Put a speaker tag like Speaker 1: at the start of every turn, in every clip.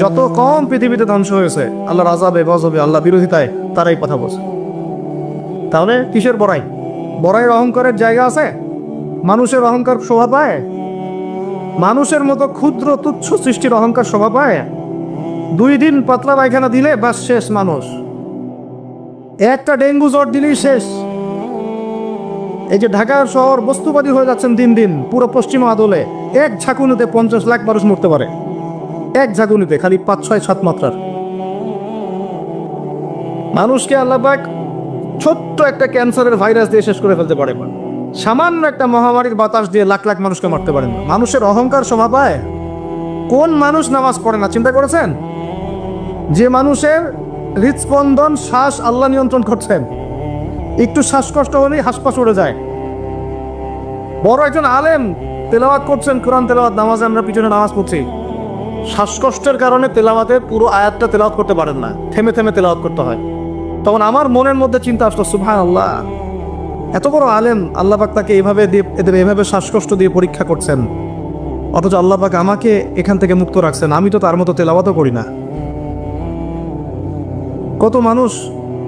Speaker 1: যত কম পৃথিবীতে ধ্বংস হয়েছে আল্লাহর আযাবে গজবে আল্লাহ বিরোধিতায় তারাই কথা বলছে। তাহলে কিসের বড়াই? বড়াইয়ের অহংকারের জায়গা আছে? মানুষের অহংকার শোভা পায়? মানুষের মতো ক্ষুদ্র তুচ্ছ সৃষ্টির অহংকার শোভা পায়? 2 দিন পাতলা পায়খানা দিলে বাস শেষ মানুষ, একটা ডেঙ্গু জ্বর দিলেই শেষ। এই যে ঢাকা শহর বস্তুবাদী হয়ে যাচ্ছেন দিন দিন, পুরো পশ্চিমা আদলে এক ঝাঁকুনিতে 50 লাখ মানুষ মরতে পারে, এক ঝাঁকুনিতে, খালি 5, 6, 7 মাত্রার মানুষকে আল্লাহ পাক ছোট্ট একটা ক্যান্সারের ভাইরাস দিয়ে শেষ করে ফেলতে পারে, সামান্য একটা মহামারীর বাতাস দিয়ে লাখ লাখ মানুষকে মারতে পারেন। মানুষের অহংকার শোভা পায়? কোন মানুষ নামাজ পড়ে না চিন্তা করেছেন? যে মানুষের হৃদস্পন্দন শ্বাস আল্লাহ নিয়ন্ত্রণ করছেন, একটু শ্বাসকষ্ট হলেই হাসপাস উড়ে যায়। বড় একজন আলেম তেলাওয়াত করছেন, কোরআন তেলাওয়াত, নামাজে আমরা পিছনে নামাজ পড়ছি, শ্বাসকষ্টের কারণে তেলাওয়াতের পুরো আয়াতটা তেলাওয়াত করতে পারেন না, থেমে থেমে তেলাওয়াত করতে হয়। তখন আমার মনের মধ্যে চিন্তা আসলো, সুবহানাল্লাহ, এত বড় আলেম, আল্লাহ পাক তাকে এভাবে শ্বাসকষ্ট দিয়ে পরীক্ষা করছেন, অথচ আল্লাহ পাক আমাকে এখান থেকে মুক্ত রাখছেন, আমি তো তার মতো তেলাওয়াতও করি না। কত মানুষ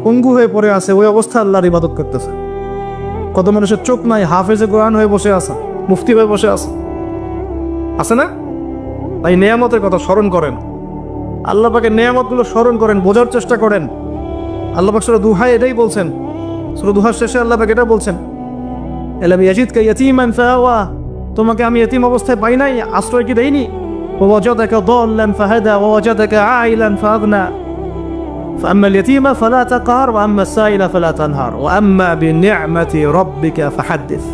Speaker 1: পঙ্গু হয়ে পড়ে আছে, ওই অবস্থা আল্লাহর ইবাদত করতেছে। কত মানুষের চোখ নাই, হাফেজে কোরআন হয়ে বসে আছে, মুফতি হয়ে বসে আছে না? তাই নেয়ামতের কথা স্মরণ করেন, আল্লাহ পাকের নেয়ামতগুলো স্মরণ করেন, বোঝার চেষ্টা করেন। আল্লাহ পাক সূরা দুহায় এটাই বলছেন, সূরা দুহার শেষে আল্লাহ পাক এটা বলছেন, আলাম ইয়াজিদকা ইয়াতীমান ফাআওয়া, তোমাকে আমি ইতিম অবস্থায় পাই নাই, আশ্রয় কি দেইনি? ওয়া ওয়াজাদাকা দাল্লান ফাহাদা ওয়া ওয়াজাদাকা আইলান ফাআগনা فأما اليتيم فلا تقهر وأما السائل فلا تنهر وأما بنعمة ربك فحدث।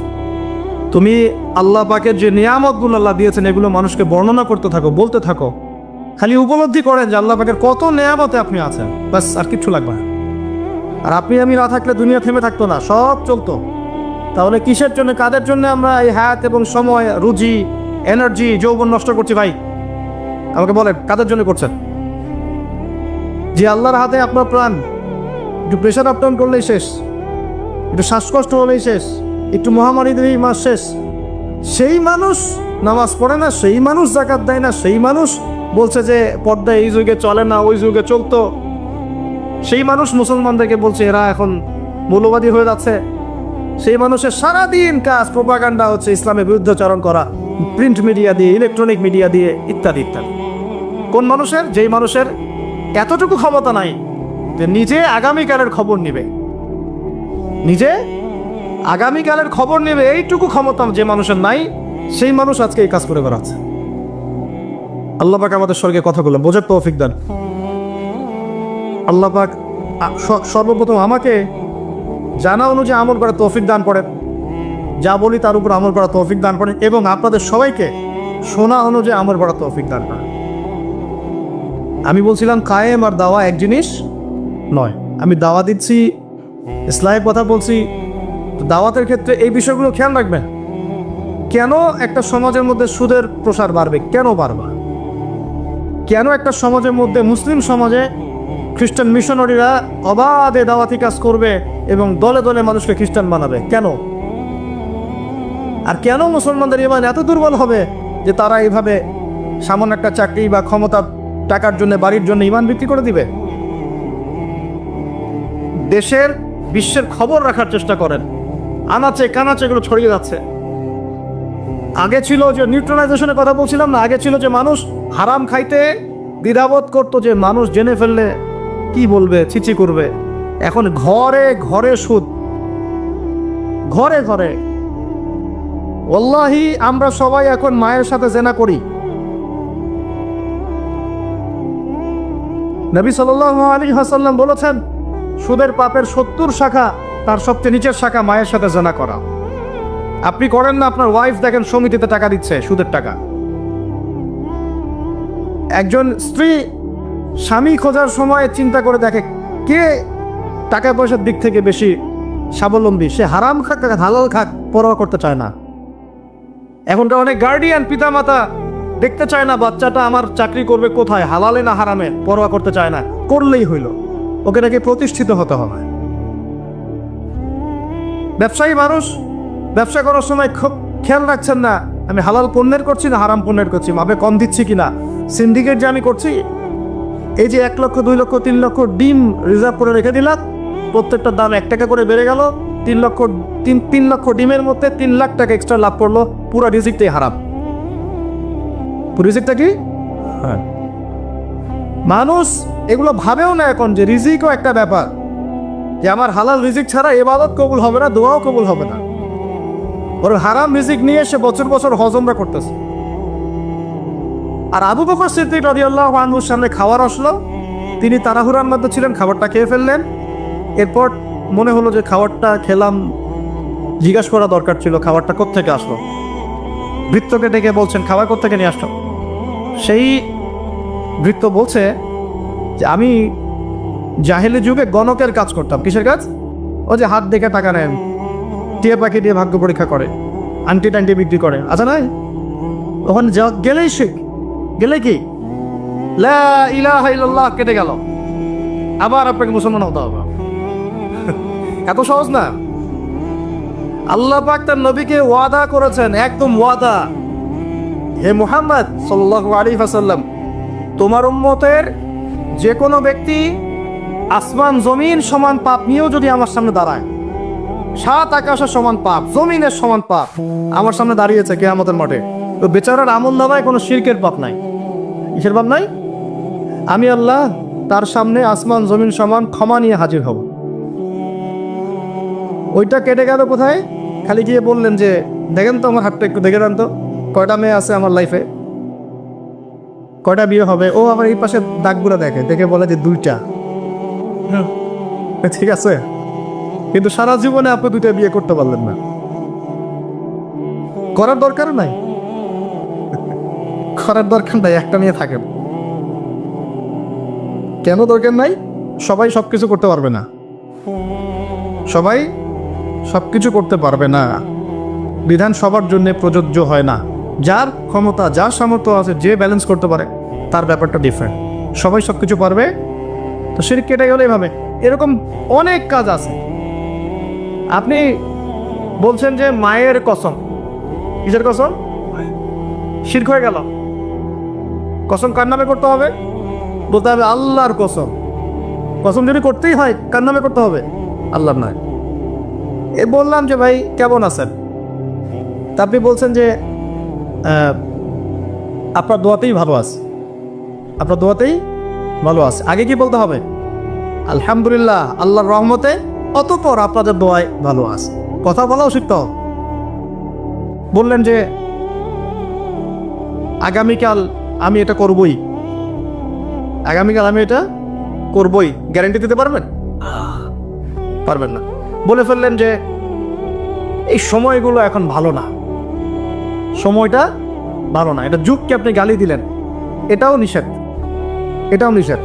Speaker 1: তুমি আল্লাহ পাকের যে নিয়ামতগুলো আল্লাহ দিয়েছেন এগুলো মানুষকে বর্ণনা করতে থাকো, বলতে থাকো, খালি উপলব্ধি করেন যে আল্লাহ পাকের কত নিয়ামতে আপনি আছেন, বাস, আর কিচ্ছু লাগবে না। আর আপনি আমি না থাকলে দুনিয়া থেমে থাকতো না, সব চলতো। তাহলে কিসের জন্য, কাদের জন্য আমরা এই হায়াত এবং সময়, রুজি, এনার্জি, যৌবন নষ্ট করছি? ভাই আমাকে বলেন, কাদের জন্য করছেন? যে আল্লাহর হাতে আপনার প্রাণ, একটু প্রেশার আপ ডাউন করলেই শেষ, একটু শ্বাসকষ্ট হলেই শেষ, একটু মহামারী দিলেই মাস শেষ। সেই মানুষ নামাজ পড়ে না, সেই মানুষ যাকাত দেয় না, সেই মানুষ বলছে যে পর্দা এই যুগে চলে না, ওই যুগে চলতো। সেই মানুষ মুসলমানদেরকে বলছে এরা এখন মৌলবাদী হয়ে যাচ্ছে। সেই মানুষের সারাদিন কাজ প্রোপাগান্ডা হচ্ছে, ইসলামের বিরুদ্ধাচরণ করা, প্রিন্ট মিডিয়া দিয়ে, ইলেকট্রনিক মিডিয়া দিয়ে, ইত্যাদি ইত্যাদি। কোন মানুষের? যেই মানুষের এতটুকু ক্ষমতা নাই যে নিজে আগামীকালের খবর নেবে, নিজে আগামীকালের খবর নেবে, এইটুকু ক্ষমতা যে মানুষের নাই, সেই মানুষ আজকে এই কাজ করে বেড়াচ্ছে। আল্লাহ পাক আমাদের স্বর্গে কথাগুলো বোঝার তৌফিক দান। আল্লাহ পাক সর্বপ্রথম আমাকে জানা অনুযায়ী আমল করার তৌফিক দান করেন, যা বলি তার উপর আমল করার তৌফিক দান করেন, এবং আপনাদের সবাইকে শোনা অনুযায়ী আমল করার তৌফিক দান করেন। আমি বলছিলাম কায়েম আর দাওয়া এক জিনিস নয়। আমি দাওয়া দিচ্ছি, ইসলামের কথা বলছি, দাওয়াতের ক্ষেত্রে এই বিষয়গুলো খেয়াল রাখবেন। কেন একটা সমাজের মধ্যে সুদের প্রসার বাড়বে? কেন বাড়বে? কেন একটা সমাজের মধ্যে, মুসলিম সমাজে খ্রিস্টান মিশনারিরা অবাধে দাওয়াতি কাজ করবে এবং দলে দলে মানুষকে খ্রিস্টান বানাবে? কেন? আর কেন মুসলমানদের ইমান এত দুর্বল হবে যে তারা এইভাবে সামান্য একটা চাকরি বা ক্ষমতা, টাকার জন্য, বাড়ির জন্য ইমান বিক্রি করে দিবে? দেশের, বিশ্বের খবর রাখার চেষ্টা করেন, আনাচে কানাচে এগুলো ছড়িয়ে যাচ্ছে। আগে ছিল যে নিউট্রালাইজেশনের কথা বলছিলাম না, আগে ছিল যে মানুষ হারাম খাইতে দ্বিধাবোধ করতো, যে মানুষ জেনে ফেললে কি বলবে, ছিচি করবে। এখন ঘরে ঘরে সুদ, ঘরে ঘরে। ওয়াল্লাহি আমরা সবাই এখন মায়ের সাথে জেনা করি। নবী সাল্লাল্লাহু আলাইহি ওয়াসাল্লাম বলেছেন, সুদের পাপের 70 শাখা, তার সবচেয়ে নিচের শাখা মায়ের সাথে জেনা করা। আপনি করেন না? আপনার ওয়াইফ দেখেন সমিতিতে টাকা দিচ্ছে, সুদের টাকা। একজন স্ত্রী স্বামী খোঁজার সময় চিন্তা করে দেখে কে টাকা পয়সার দিক থেকে বেশি স্বাবলম্বী। সে হারাম খাক হালাল খাক পরোয়া করতে চায় না। এখনকার অনেক গার্ডিয়ান, পিতামাতা দেখতে চায় না বাচ্চাটা আমার চাকরি করবে কোথায়, হালালে না হারামে, পরোয়া করতে চায় না। করলেই হইল, ওকে নাকি প্রতিষ্ঠিত হতে হবে। ব্যবসায়ী মানুষ ব্যবসা করার সময় খুব খেয়াল রাখছেন না আমি হালাল পণ্যের করছি না হারাম পণ্যের করছি, মাপে কম দিচ্ছি কিনা, সিন্ডিকেট যে আমি করছি এই যে 1 লক্ষ 2 লক্ষ 3 লক্ষ ডিম রিজার্ভ করে রেখে দিলাম, প্রত্যেকটার দাম 1 টাকা করে বেড়ে গেল, 3 লক্ষ ডিমের মধ্যে 3 লাখ টাকা এক্সট্রা লাভ করলো, পুরো রিজিকটাই হারাম। পুরো রিজিকটা কি? হ্যাঁ, মানুষ এগুলো ভাবেও না এখন যে রিজিকও একটা ব্যাপার, যে আমার হালাল রিজিক ছাড়া ইবাদত কবুল হবে না, দোয়াও কবুল হবে না। ওর হারাম রিজিক নিয়ে সে বছর বছর হজমরা করতেছে। আর আবু বকর সিদ্দিক রাদিয়াল্লাহু আনহুর সামনে খাবার আসলো, তিনি তাড়াহুড়ার মধ্যে ছিলেন, খাবারটা খেয়ে ফেললেন। এরপর মনে হলো যে খাবারটা খেলাম, জিজ্ঞাসা করা দরকার ছিল খাবারটা কোত্থেকে আসলো। ভৃত্যকে ডেকে বলছেন খাবার কোত্থেকে নিয়ে আসলো। সেই ভৃত্য বলছে যে আমি জাহেলি যুগে গণকের কাজ করতাম। কিসের কাজ? ও যে হাত দেখে টাকা নেন, টিয়া পাখি দিয়ে ভাগ্য পরীক্ষা করে, আন্টি টান্টি বিক্রি করে, আচ্ছা নয়? ওখানে গেলেই শিখ, গেলে কি লা ইলাহা ইল্লাল্লাহ কেটে গেল, আবার আপনাকে মুসলমান হতে হবে। এত সহজ না। আল্লাহ পাক তার নবীকে ওয়াদা করেছেন, একদম ওয়াদা, হে মুহাম্মদ সাল্লাল্লাহু আলাইহি ওয়াসাল্লাম, তোমার উম্মতের যে কোনো ব্যক্তি আসমান জমিন সমান পাপ নিয়েও যদি আমার সামনে দাঁড়ায়, 7 আকাশের সমান পাপ, জমিনের সমান পাপ আমার সামনে দাঁড়িয়েছে কিয়ামতের মাঠে, তো বেচারার আমল নামায় কোনো শিরকের পাপ নাই। কিসের পাপ নাই? আমি আল্লাহ তার সামনে আসমান জমিন সমান ক্ষমা নিয়ে হাজির হব। ওইটা কেটে গেল কোথায়? খালি গিয়ে বললেন যে দেখেন তো আমার হাতটা একটু দেখে দেন তো, কয়টা মেয়ে আছে আমার লাইফে, কয়টা বিয়ে হবে। ও আমার এই পাশে দাগগুলো দেখে, দেখে বলে যে 2টা। ঠিক আছে, কিন্তু সারা জীবনে আপনি 2টা বিয়ে করতে পারলেন না, করার দরকার নাই, করার দরকার নাই, একটা নিয়ে থাকেন। কেন দরকার নাই? সবাই সবকিছু করতে পারবে না, সবাই সবকিছু করতে পারবে না, বিধান সবার জন্য প্রযোজ্য হয় না। যার ক্ষমতা, যার সামর্থ্য আছে, যে ব্যালেন্স করতে পারে, তার ব্যাপারটা ডিফারেন্ট। সবাই সবকিছু পারবে, তো শিরক কেটে গেলে এভাবে। এরকম অনেক কাজ আছে। আপনি বলছেন যে মায়ের কসম, কিসের কসম? শিরক হয়ে গেল। কসম কার নামে করতে হবে? বলতে হবে আল্লাহর কসম। কসম যদি করতেই হয় কার নামে করতে হবে? আল্লাহর নয়। এ বললাম যে ভাই কেমন আছেন, তা আপনি বলছেন যে আপনার দোয়াতেই ভালো আছে, আপনার দোয়াতেই ভালো আছে। আগে কি বলতে হবে? আলহামদুলিল্লাহ, আল্লাহর রহমতে, অতঃপর আপনাদের দোয়ায় ভালো আছে। কথা বলাও শিখতে হবে। বললেন যে আগামীকাল আমি এটা করবই, আগামীকাল আমি এটা করবই, গ্যারান্টি দিতে পারবেন? পারবেন না। বলে ফেললেন যে এই সময়গুলো এখন ভালো না, সময়টা ভালো না, এটা যুগকে আপনি গালি দিলেন, এটাও নিষেধ, এটাও নিষেধ।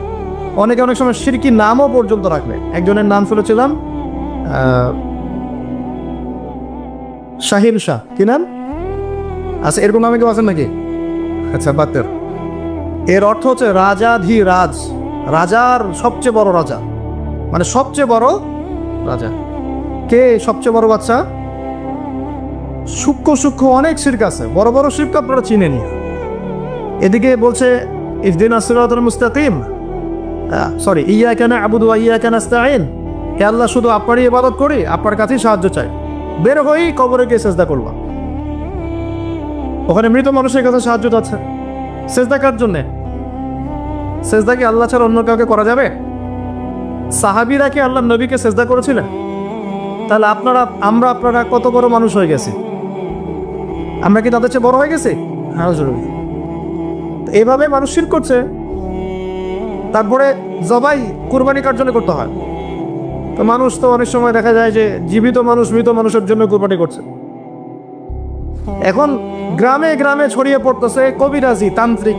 Speaker 1: অনেকে অনেক সময় শিরকি নামও পর্যন্ত রাখবে। একজনের নাম শুনেছিলাম শাহিন শাহ, কি নাম? আচ্ছা, এরকম নামে কেউ আছেন নাকি? আচ্ছা, বাতের এর অর্থ হচ্ছে রাজাধিরাজ, রাজার সবচেয়ে বড় রাজা, মানে সবচেয়ে বড় রাজা। কে সবচেয়ে বড় বাচ্চা? সূক্ষ্ম সূক্ষ্ম অনেক শিরক আছে, বড় বড় শিরক আপনারা চিনেনি। এদিকে বলছে ইহদিনাস সিরাতাল মুস্তাকিম, সরি, ইয়াকা না'বুদু ওয়া ইয়াকা নাস্তাঈন, হে আল্লাহ শুধু আপনারই ইবাদত করি, আপনার কাছেই সাহায্য চাই। বের হয়েই কবরে গিয়ে সেজদা করবা, ওখানে মৃত মানুষের কাছে সাহায্য চাচ্ছে। সেজদা কার জন্যে? সেজদা কি আল্লাহ ছাড়া অন্য কাউকে করা যাবে? সাহাবীরা কি আল্লাহ নবীকে সেজদা করেছিলেন? তাহলে আপনারা কত বড় মানুষ হয়ে গেছি? আমরা কি তাদের চেয়ে বড় হয়ে গেছি? হ্যাঁ, জরুরি। এইভাবে মানুষ শিরক করছে। তারপরে জবাই, কুরবানি কার জন্য করতে হয়? তো মানুষ তো অনেক সময় দেখা যায় যে জীবিত মানুষ মৃত মানুষের জন্য কুরবানি করছে। এখন গ্রামে গ্রামে ছড়িয়ে পড়তেছে কবিরাজি, তান্ত্রিক,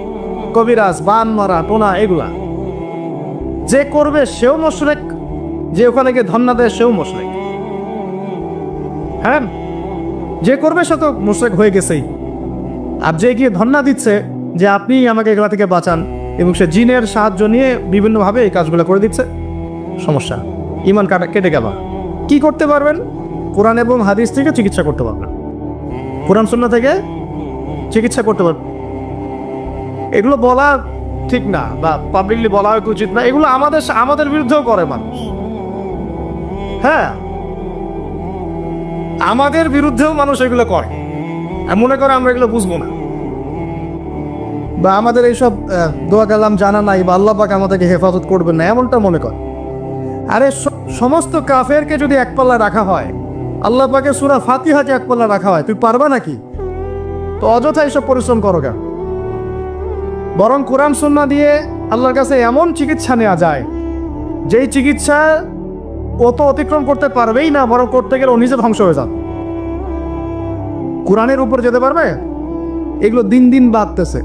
Speaker 1: কবিরাজ, বান মারা, টোনা, এগুলা। যে করবে সেও মুশরিক, যে ওখানে গিয়ে ধন্না দেয় সেও মুশরিক। হ্যাঁ, যে করবে সে তো মুশরিক হয়ে গেছেই। আর যে গিয়ে ধন্না দিচ্ছে যে আপনি আমাকে এগুলা থেকে বাঁচান, এবং সে জিনের সাহায্য নিয়ে বিভিন্নভাবে এই কাজগুলো করে দিচ্ছে, সমস্যা, ইমান কেটে গেল। কি করতে পারবেন? কোরআন এবং হাদিস থেকে চিকিৎসা করতে পারবেন, কোরআন সুন্নাহ থেকে চিকিৎসা করতে পারবেন। এগুলো বলা ঠিক না বা পাবলিকলি বলা হয়তো উচিত না, এগুলো আমাদের বিরুদ্ধেও করে মানুষ। হ্যাঁ, আমাদের বিরুদ্ধেও মানুষ এগুলো করে, মনে করে আমরা এগুলো বুঝবো না, বা আমাদের এইসব দোয়া কালাম জানা নাই, বা আল্লাহ পাক আমাদেরকে হেফাজত করবেন না, এমনটা মনে করে। আরে সমস্ত কাফেরকে যদি এক পাল্লা রাখা হয়, আল্লাহ পাকের সূরা ফাতিহাকে এক পাল্লা রাখা হয়, তুই পারবা নাকি? তো অযথা এইসব পরিশ্রম করো কেন? বরং কোরআন সুন্নাহ দিয়ে আল্লাহর কাছে এমন চিকিৎসা নেওয়া যায়, যেই চিকিৎসা ও তো অতিক্রম করতে পারবেই না, বরং করতে গেলে ও নিজে ধ্বংস হয়ে যাবে। কোরআনের উপর যেতে পারবে? এগুলো দিন দিন বাড়তেছে।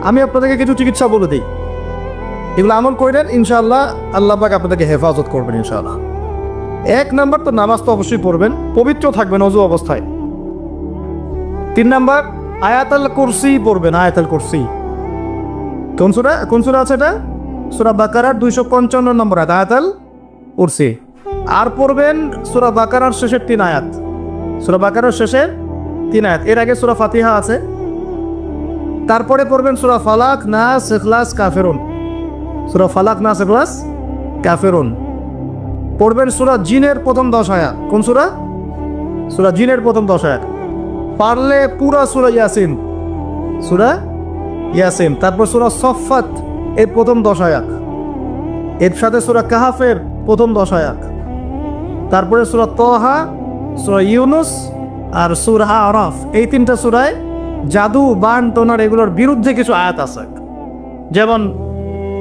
Speaker 1: আমি আপনাদেরকে কিছু চিকিৎসা বলে দিই, এগুলো আমল করেন, ইনশাআল্লাহ আল্লাহ পাক আপনাদেরকে হেফাজত করবেন ইনশাআল্লাহ। 1 নাম্বার তো নামাজ তো অবশ্যই পড়বেন, পবিত্র থাকবেন অজু অবস্থায়। 3 নাম্বার আয়াতুল কুরসি পড়বেন, আয়াতুল কুরসি। কোন সূরা আছে এটা? সূরা বাকারার 255 নম্বর আয়াত, আয়াতুল কুরসি। আর পড়বেন সূরা বাকারার শেষের 3 আয়াত, সূরা বাকারার শেষের 3 আয়াত। এর আগে সূরা ফাতিহা আছে, তারপরে পড়বেন সূরা ফালাক, নাস, ইখলাস, কাফিরুন। সূরা ফালাক, নাস, ইখলাস, কাফিরুন। পড়বেন সূরা জিনের প্রথম 10 আয়াত। কোন সূরা? সূরা জিনের প্রথম 10 আয়াত। পারলে পুরা সূরা ইয়াসিন, সূরা ইয়াসিন। তারপর সূরা সফফাত এর প্রথম 10 আয়াত, এর সাথে সূরা কাহাফের প্রথম 10 আয়াত। তারপরে সূরা তাহা, সূরা ইউনুস আর সূরা আরাফ। এই 3টা সূরায় জাদু, বান, টোনার এগুলোর বিরুদ্ধে কিছু আয়াত আছে। যেমন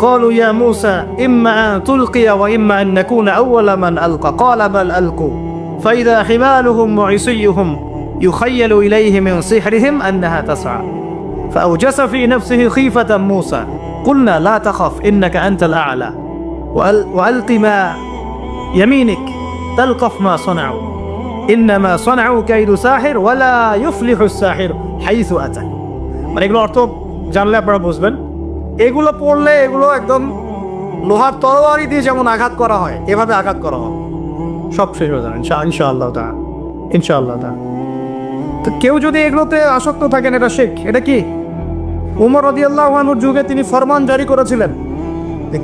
Speaker 1: قالوا يا موسى إما أن تلقي وإما أن نكون أول من ألقى قال بل ألقوا فإذا حبالهم وعصيهم يخيل إليه من سحرهم أنها تسعى فأوجس في نفسه خيفة موسى قلنا لا تخف إنك أنت الأعلى وألق ما يمينك تلقف ما صنعوا إنما صنعوا كيد ساحر ولا يفلح الساحر حيث أتى। মানে এগুলো অর্থ জানলে আপনারা বুঝবেন। এগুলো পড়লে এগুলো একদম লোহার তরবারি দিয়ে যেমন আঘাত করা হয়, এভাবে আঘাত করা হয়, সব শেষ হয়ে যাবে ইনশাআল্লাহ তাআলা, ইনশাআল্লাহ তাআলা। তো কেউ যদি এগুলোতে আসক্ত থাকেন, এটা শেখ। এটা কি? উমর রাদিয়াল্লাহু আনহুর যুগে তিনি ফরমান জারি করেছিলেন,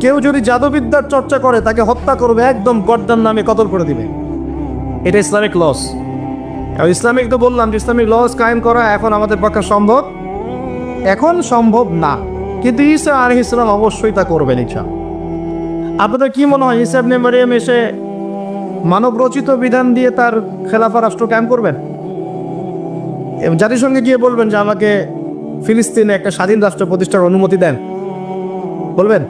Speaker 1: কেউ যদি জাদুবিদ্যার চর্চা করে তাকে হত্যা করবে, একদম গর্দান নামে কতল করে দিবে। এটা ইসলামিক লস। ইসলামিক তো বললাম যে ইসলামিক লস কায়েম করা এখন আমাদের পক্ষে সম্ভব, এখন সম্ভব না, কিন্তু ঈসা আলাইহিস সালাম অবশ্যই তা করবেন ইনশাআল্লাহ। আপনাদের কি মনে হয় ঈসা ইবনে মারইয়াম এসে মানব রচিত বিধান দিয়ে তার খেলাফা রাষ্ট্র কায়েম করবেন? জাতিসংঘে গিয়ে বলবেন যে আমাকে ফিলিস্তিনে একটা স্বাধীন রাষ্ট্র প্রতিষ্ঠার অনুমতি দেন, বলবেন?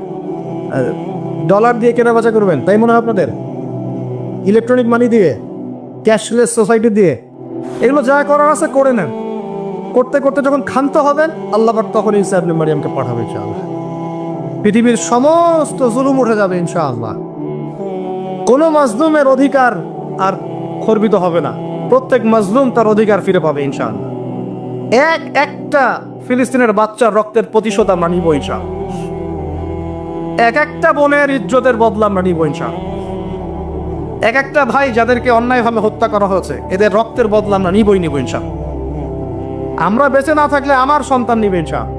Speaker 1: ডলার দিয়ে কেনাবেচা করবেন, তাই মনে হয় আপনাদের? ইলেকট্রনিক মানি দিয়ে, ক্যাশলেস সোসাইটি দিয়ে, এগুলো যা করার আছে করে নেন। করতে করতে যখন ক্ষান্ত হবেন, আল্লাহ পাক তখন ঈসা ইবনে মারইয়ামকে পাঠাবে ইনশাআল্লাহ। পৃথিবীর সমস্ত জুলুম উঠে যাবে ইনশাআল্লাহ। কোনো মাজলুমের অধিকার আর খর্বিত হবে না, প্রত্যেক মাজলুম তার অধিকার ফিরে পাবে ইনশাআল্লাহ। একটা ফিলিস্তিনের বাচ্চার রক্তের প্রতিশোধ আমরা নিব ইনশাআল্লাহ। একটা বোনের ইজ্জতের বদলা আমরা নিব ইনশাআল্লাহ। একটা ভাই যাদেরকে অন্যায়ভাবে হত্যা করা হয়েছে, এদের রক্তের বদলা আমরা নিব ইনশাআল্লাহ। আমরা বেঁচে না থাকলে আমার সন্তান নিবে ইনশাআল্লাহ,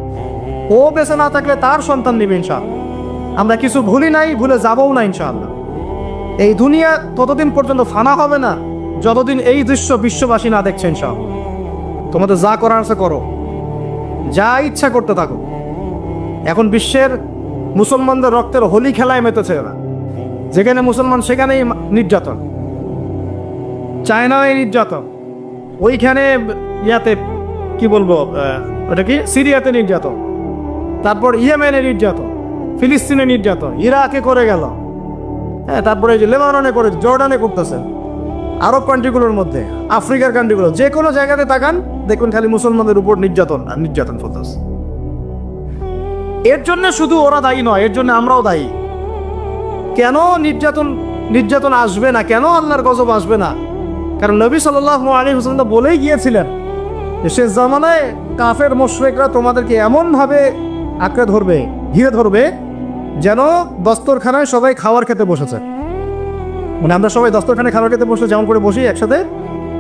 Speaker 1: ও বেঁচে না থাকলে তার সন্তান নিবে ইনশাআল্লাহ। আমরা কিছু ভুলি নাই, ভুলে যাবও না ইনশাআল্লাহ। এই দুনিয়া ততদিন পর্যন্ত ফানা হবে না যতদিন এই দৃশ্য বিশ্ববাসী না দেখছে ইনশাআল্লাহ। তোমাদের যা করার আছে করো, যা ইচ্ছা করতে থাকো। এখন বিশ্বের মুসলমানদের রক্তের হোলি খেলায় মেতেছে এরা, যেখানে মুসলমান সেখানেই নির্যাতন, চায়নায় নির্যাতন, ওইখানে ইয়াতে কি বলবো, ওটা কি সিরিয়াতে নির্যাতন, তারপর ইয়েমেনে নির্যাতন, ফিলিস্তিনে নির্যাতন, ইরাকে করে গেল, হ্যাঁ, তারপরে যে লেবাননে করে, জর্ডানে করতেছে, আরব কান্ট্রিগুলোর মধ্যে, আফ্রিকার কান্ট্রিগুলো, যে কোনো জায়গাতে তাকান দেখুন খালি মুসলমানদের উপর নির্যাতন আর নির্যাতন চলতেছে। এর জন্য শুধু ওরা দায়ী নয়, এর জন্য আমরাও দায়ী। কেন নির্যাতন আসবে না? কেন আল্লাহর গজব আসবে না? কারণ নবী সাল্লাল্লাহু আলাইহি ওয়াসাল্লাম তো বলেই গিয়েছিলেন যে শেষ জামানায় কাফের মুশরিকরা তোমাদেরকে এমন ভাবে আঁকড়ে ধরবে, ঘিরে ধরবে, যেন দস্তরখানায় সবাই খাবার খেতে বসেছে। মানে আমরা সবাই দস্তরখানে খাবার খেতে বসে যেমন করে বসি একসাথে,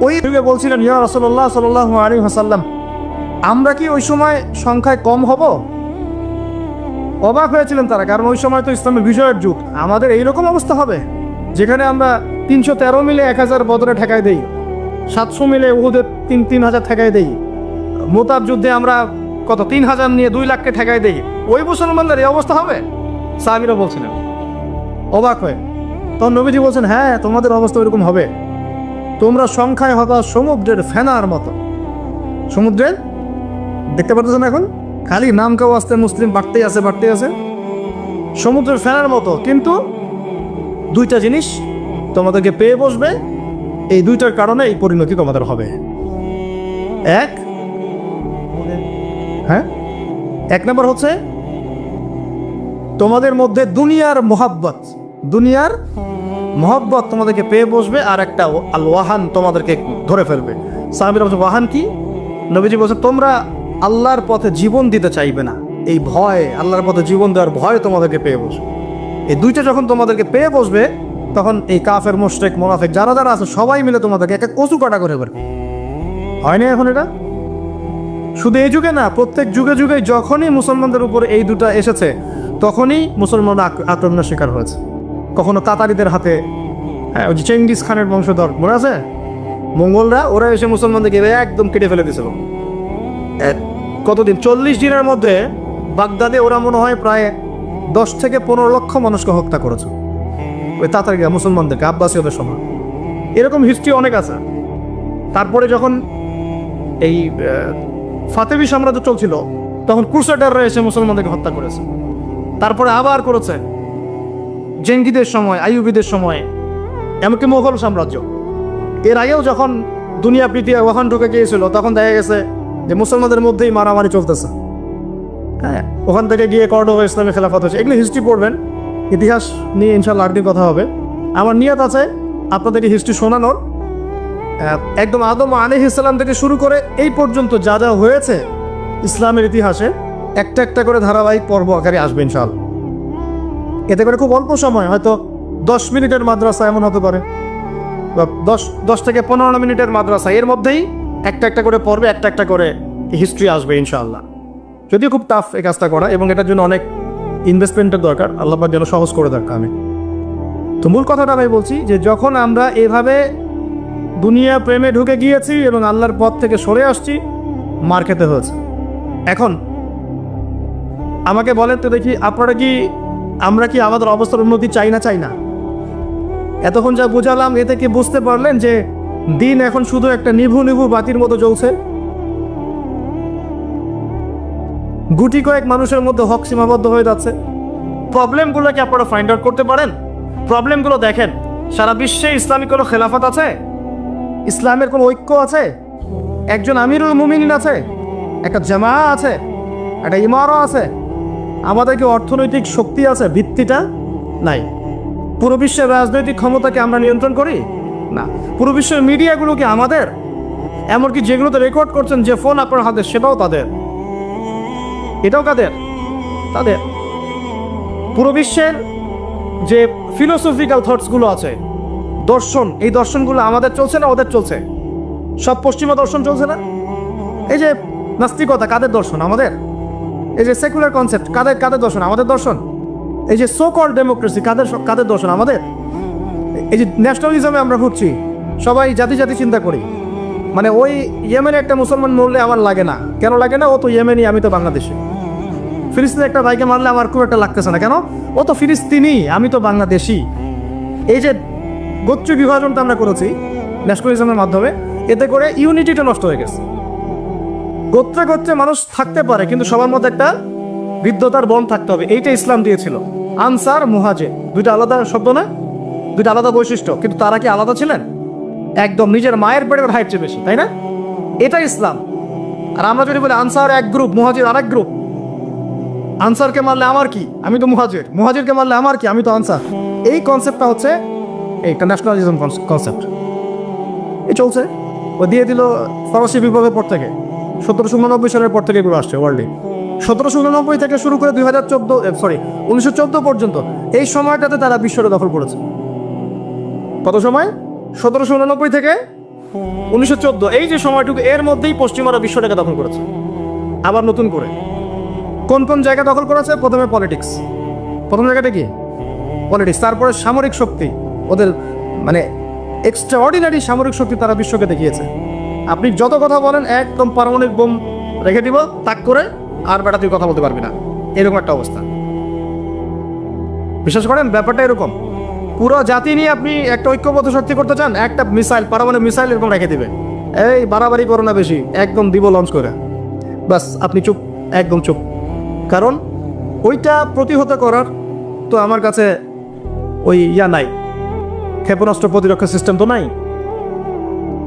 Speaker 1: ওই যুগে বলছিলেন ইয়া রাসূলুল্লাহ সাল্লাল্লাহু আলাইহি ওয়াসাল্লাম, আমরা কি ওই সময় সংখ্যায় কম হব? অবাক হয়েছিলেন তারা, কারণ ওই সময় তো ইসলামের বিজয়ের যুগ। আমাদের এইরকম অবস্থা হবে যেখানে আমরা 313 মিলে 1000 বদরে ঠেকায় দেই, 700 মিলে উহুদের 3000 ঠেকায় দেই, মোতাব যুদ্ধে আমরা কত 3000 নিয়ে 2 লাখকে ঠেকায় দেই। ওই মুসলমানদের এই অবস্থা হবে? সাহাবীরা বলছিলেন অবাক হয়ে। তখন নবীজি বলছেন, হ্যাঁ তোমাদের অবস্থা এরকম হবে, তোমরা সংখ্যায় হবা সমুদ্রের ফেনার মতো। সমুদ্রের দেখতে পাচ্ছেন এখন খালি নাম কেউ আসতে মুসলিম বাড়তেই আছে। সমুদ্রের ফেনার মতো, কিন্তু দুইটা জিনিস তোমাদেরকে পেয়ে বসবে, এই দুইটার কারণে এই পরিণতি তোমাদের হবে। এক নম্বর হচ্ছে তোমাদের মধ্যে দুনিয়ার মহব্বত তোমাদেরকে পেয়ে বসবে, আর একটা আল ওয়াহান তোমাদেরকে ধরে ফেলবে। সাহাবীরা বলছে ওয়াহান কি? নবীজি বলছে তোমরা আল্লাহর পথে জীবন দিতে চাইবে না, এই ভয়, আল্লাহর পথে জীবন দেওয়ার ভয় তোমাদেরকে পেয়ে বসবে। এই দুইটা যখন তোমাদেরকে পেয়ে বসবে, তখন এই কাফের, মুশরিক, মুনাফিক যারা যারা আছে সবাই মিলে তোমাদেরকে একটা কচু কাটা করে ফেলবে। হয়নি এখন এটা? শুধু এই যুগে না, প্রত্যেক যুগে যুগে যখনই মুসলমানদের উপর এই দুটা এসেছে, তখনই মুসলমানরা আক্রমণের শিকার হয়েছে। কখনো তাতারিদের হাতে, হ্যাঁ ওই যে চেঙ্গিস খানের বংশধর মনে আছে, মঙ্গলরা, ওরা এসে মুসলমানদেরকে একদম কেটে ফেলে দিয়েছিল। কতদিন? 40 দিনের মধ্যে বাগদাদে ওরা মনে হয় প্রায় 10 থেকে 15 লক্ষ মানুষকে হত্যা করেছে, ওই তাতারিরা মুসলমানদেরকে, আব্বাসীয়দের সময়। এরকম হিস্ট্রি অনেক আছে। তারপরে যখন এই ফাতেমি সাম্রাজ্য চলছিল, তখন ক্রুসেডাররা এসে মুসলমানদেরকে হত্যা করেছে। তারপরে আবার করেছে জেঙ্গিদের সময়, আইয়ুবীদের সময়, এমনকি মোগল সাম্রাজ্য। এর আগেও যখন দুনিয়া পৃথিবী ওখান ঢুকে গিয়েছিল, তখন দেখা গেছে যে মুসলমানদের মধ্যেই মারামারি চলতেছে। হ্যাঁ, ওখান থেকে গিয়ে কর্ডোবা ইসলামী খেলাফত হয়েছে। এগুলো হিস্ট্রি পড়বেন, ইতিহাস নিয়ে ইনশাআল্লাহ আরেকদিন কথা হবে। আমার নিয়ত আছে আপনাদেরকে হিস্ট্রি শোনানোর, একদম আদম আলাইহিস সালাম থেকে শুরু করে এই পর্যন্ত যা যা হয়েছে ইসলামের ইতিহাসে, একটা একটা করে ধারাবাহিক পর্ব আকারে আসবে ইনশাআল্লাহ। এতে করে খুব অল্প সময়, হয়তো 10 মিনিটের মাদ্রাসা এমন হতে পারে, বা 10 থেকে 15 মিনিটের মাদ্রাসা, এর মধ্যেই একটা একটা করে পর্বে একটা একটা করে হিস্ট্রি আসবে ইনশাআল্লাহ। যদিও খুব টাফ এই কাজটা করা, এবং এটার জন্য অনেক ইনভেস্টমেন্টের দরকার, আল্লাহ পাক যেন সহজ করে দেয় আমি। তো মূল কথাটা আমি বলছি যে যখন আমরা এভাবে দুনিয়া প্রেমে ঢুকে গিয়েছি এবং আল্লাহর পথ থেকে সরে আসছি, মার খেতে হয়েছে। এখন আমাকে বলেন তো দেখি, আমরা কি আমাদের অবস্থার উন্নতি চাই না? এতক্ষণ যা বুঝালাম, এতে কি বুঝতে পারলেন যে দিন এখন শুধু একটা নিভু নিভু বাতির মতো জ্বলছে? গুটি কয়েক মানুষের মধ্যে হক সীমাবদ্ধ হয়ে যাচ্ছে। প্রবলেমগুলো কি আপনারা ফাইন্ড আউট করতে পারেন? প্রবলেমগুলো দেখেন, সারা বিশ্বে ইসলামিক কোনো খেলাফত আছে? ইসলামের কোনো ঐক্য আছে? একজন আমিরুল মুমিনিন আছে? একটা জামা আছে? একটা ইমারা আছে? আমাদের কি অর্থনৈতিক শক্তি আছে? ভিত্তিটা নাই। পুরো বিশ্বের রাজনৈতিক ক্ষমতাকে আমরা নিয়ন্ত্রণ করি না। পুরো বিশ্বের মিডিয়াগুলো কি আমাদের? এমনকি যেগুলোতে রেকর্ড করছেন, যে ফোন আপনার হাতে, সেটাও তাদের। এটাও কাদের? তাদের। পুরো বিশ্বের যে ফিলোসফিক্যাল থটসগুলো আছে, দর্শন, এই দর্শনগুলো আমাদের চলছে না ওদের চলছে? সব পশ্চিমা দর্শন চলছে না? এই যে নাস্তিকতা, কাদের দর্শন? আমাদের। এই যে সেকুলার কনসেপ্ট, কাদের দর্শন? আমাদের দর্শন। এই যে সো কল্ড ডেমোক্রেসি, কাদের দর্শন? আমাদের। এই যে ন্যাশনালিজমে আমরা ঘুরছি, সবাই জাতি চিন্তা করি, মানে ওই ইয়েমেনে একটা মুসলমান মরলে আমার লাগে না। কেন লাগে না? ও তো ইয়েমেনি, আমি তো বাংলাদেশি। ফিলিস্তিনে একটা ভাইকে মারলে আমার খুব একটা লাগতেছে না, কেন? ও তো ফিলিস্তিনি, আমি তো বাংলাদেশি। এই যে গোত্র বিভাজনটা আমরা করেছি ন্যাশনালিজমের মাধ্যমে, এতে করে ইউনিটিটা নষ্ট হয়ে গেছে। গোত্রে মানুষ থাকতে পারে, কিন্তু সবার মধ্যে একটা বিদ্যতার বন থাকতে হবে। এইটা ইসলাম দিয়েছিল। আনসার, মুহাজির, দুইটা আলাদা শব্দ না, দুইটা আলাদা বৈশিষ্ট্য, কিন্তু তারা কি আলাদা ছিলেন? একদম নিজের মায়ের পেটের ভাইয়ের চেয়ে বেশি, তাই না? এটা ইসলাম। আর আমরা যদি বলি আনসার এক গ্রুপ, মুহাজির আরেক গ্রুপ, আনসারকে মারলে আমার কি, আমি তো মুহাজির, মুহাজিরকে মারলে আমার কি, আমি তো আনসার। এই কনসেপ্টটা হচ্ছে এইটা ন্যাশনালিজম কনসেপ্ট। এই চলছে, ও দিয়ে দিল ফরাসি বিপ্লবের পর থেকে, 1789 সালের পর থেকে এগুলো আসছে ওয়ার্ল্ডে। 1789 থেকে শুরু করে 1914 পর্যন্ত, এই সময়টাতে তারা বিশ্বটা দখল করেছে। কত সময়? 1789 থেকে 1914, এই যে সময়টুকু, এর মধ্যেই পশ্চিমারা বিশ্বটাকে দখল করেছে আবার নতুন করে। কোন কোন জায়গা দখল করেছে? প্রথমে পলিটিক্স, প্রথম জায়গাটা কি পলিটিক্স, তারপরে সামরিক শক্তি, ওদের মানে এক্সট্রাঅর্ডিনারি সামরিক শক্তি তারা বিশ্বকে দেখিয়েছে। আপনি যত কথা বলেন একদম পারমাণবিক বোম রেখে দিব তাক করে, আর বেটা তুই কথা বলতে পারবি না, এরকম একটা অবস্থা। বিশ্বাস করেন ব্যাপারটা এরকম। পুরো জাতি নিয়ে আপনি একটা ঐক্যবদ্ধ শক্তি করতে চান, একটা মিসাইল, পারমাণবিক মিসাইল এরকম রেখে দিবে, এই বাড়াবাড়ি করো না বেশি, একদম দিব লঞ্চ করে, বাস আপনি চুপ, একদম চুপ। কারণ ওইটা প্রতিহত করার তো আমার কাছে ওই নাই, ক্ষেপণাস্ত্র প্রতিরক্ষা সিস্টেম তো নাই।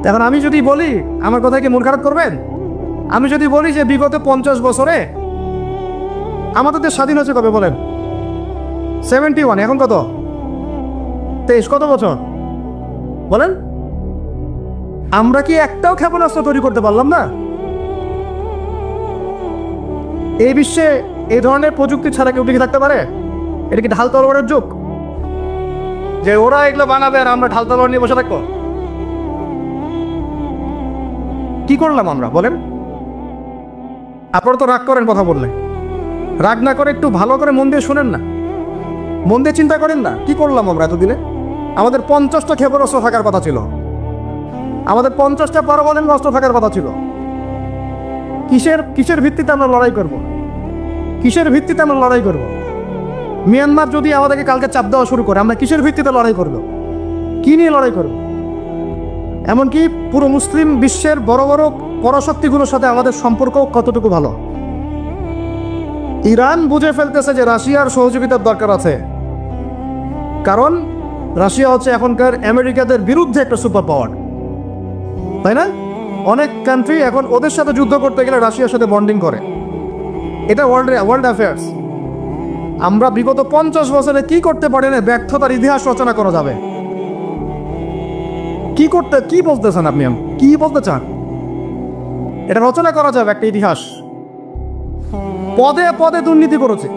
Speaker 1: এখন আমি যদি বলি, আমার কথা কি মন খারাপ করবেন? আমি যদি বলি যে বিগত 50 বছরে আমাদের দেশ স্বাধীন হয়েছে কবে বলেন? 71, এখন কত? 23, কত বছর বলেন? আমরা কি একটাও ক্ষেপণাস্ত্র তৈরি করতে পারলাম না? এই বিশ্বে এই ধরনের প্রযুক্তি ছাড়া কেউ টিকে থাকতে পারে? এটা কি ঢাল তলোয়ারের যুগ যে ওরা এগুলো বানাবে আর আমরা ঢাল তলোয়ার নিয়ে বসে থাকবো? কি করলাম আমরা বলেন? আপনারা তো রাগ করেন কথা বললে, রাগ না করে একটু ভালো করে মন দিয়ে শোনেন না, মন দিয়ে চিন্তা করেন না। কি করলাম আমরা এতদিনে? আমাদের 50টা ক্ষেপণাস্ত্র থাকার কথা ছিল, আমাদের 50টা পারমাণবিক অস্ত্র থাকার কথা ছিল। কিসের ভিত্তিতে আমরা লড়াই করব? কিসের ভিত্তিতে আমরা লড়াই করব? মিয়ানমার যদি আমাদেরকে কালকে চাপ দেওয়া শুরু করে, আমরা কিসের ভিত্তিতে লড়াই করব? কি নিয়ে লড়াই করব? এমনকি পুরো মুসলিম বিশ্বের বড় বড় পরাশক্তিগুলোর সাথে আমাদের সম্পর্ক কতটুকু ভালো। ইরান বুঝে ফেলতেছে যে রাশিয়ার সহযোগিতার দরকার আছে, কারণ রাশিয়া হচ্ছে এখনকার আমেরিকাদের বিরুদ্ধে একটা সুপার পাওয়ার, তাই না? অনেক কান্ট্রি এখন ওদের সাথে যুদ্ধ করতে গেলে রাশিয়ার সাথে বন্ডিং করে। এটা ওয়ার্ল্ড অ্যাফেয়ার্স। আমরা বিগত 50 বছরে কি করতে পারি না, ব্যর্থতার ইতিহাস রচনা করা যাবে। কি বলতেছেন আপনি? কি বলতে চান? এটা রচনা করা যাবে একটা ইতিহাস। পদে পদে দুর্নীতি করেছে,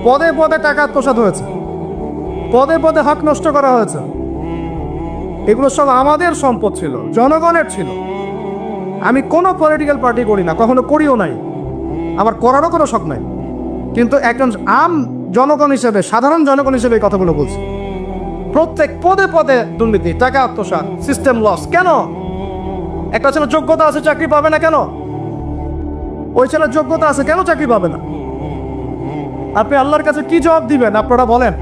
Speaker 1: পদে পদে টাকা আত্মসাৎ হয়েছে, পদে পদে হক নষ্ট করা হয়েছে। এগুলো সব আমাদের সম্পদ ছিল, জনগণের ছিল। আমি কোনো পলিটিক্যাল পার্টি করি না, কখনো করিও নাই, আমার করারও কোনো শখ নাই। কিন্তু একজন জনগণ হিসেবে, সাধারণ জনগণ হিসেবে এই কথাগুলো বলছি। প্রত্যেক পদে পদে দুর্নীতি, টাকা আত্মসাৎ, সিস্টেম লস। কেন? একটা ছেলে যোগ্যতা আছে, চাকরি পাবে না কেন? ওই ছেলের যোগ্যতা আছে, কেন চাকরি পাবে না? আপনি আল্লাহর কাছে কি জবাব দিবেন? আপনারা বলেন,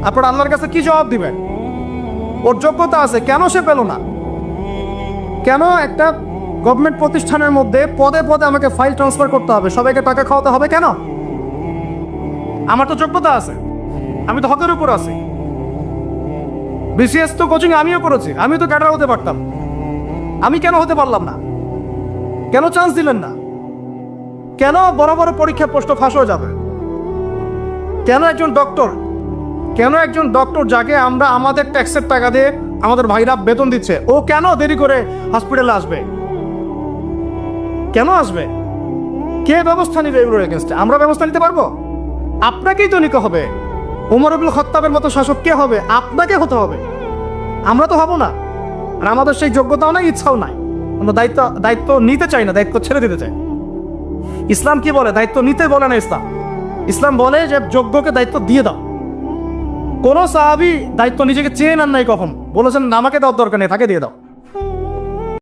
Speaker 1: আপনারা আল্লাহর কাছে কি জবাব দিবেন? ওর যোগ্যতা আছে, কেন সে পেল না? কেন একটা গভর্নমেন্ট প্রতিষ্ঠানের মধ্যে পদে পদে আমাকে ফাইল ট্রান্সফার করতে হবে, সবাইকে টাকা খাওয়াতে হবে কেন? আমার তো যোগ্যতা আছে, আমি তো হকের উপর আছি। বিসিএস তো কোচিং আমিও করেছি, আমি তো ক্যাডার হতে পারতাম, আমি কেন হতে পারলাম না? কেন চান্স দিলেন না? কেন বড় বড় পরীক্ষার প্রশ্ন ফাঁস হয়ে যাবে? কেন একজন ডক্টর যাকে আমরা আমাদের ট্যাক্সের টাকা দিয়ে আমাদের ভাইরা বেতন দিচ্ছে, ও কেন দেরি করে হসপিটালে আসবে? কেন আসবে? কে ব্যবস্থা নিবে এগুলোর এগেনস্টে? আমরা ব্যবস্থা নিতে পারবো? আপনাকেই তো নিতে হবে। ওমর ইবনুল খাত্তাবের মতো শাসক কে হবে? আপনাকে হতে হবে, আমরা তো হব না। আর আমাদের সেই যোগ্যতাও নাই, ইচ্ছাও নাই। আমরা দায়িত্ব নিতে চাই না, দায়িত্ব ছেড়ে দিতে চাই। ইসলাম কি বলে? দায়িত্ব নিতে বলে না ইসলাম বলে যে যোগ্যকে দায়িত্ব দিয়ে দাও। কোন সাহাবী দায়িত্ব নিজেকে চেয়ে নেন নাই, কখন বলেছেন আমাকে দেওয়ার দরকার নেই, তাকে দিয়ে দাও।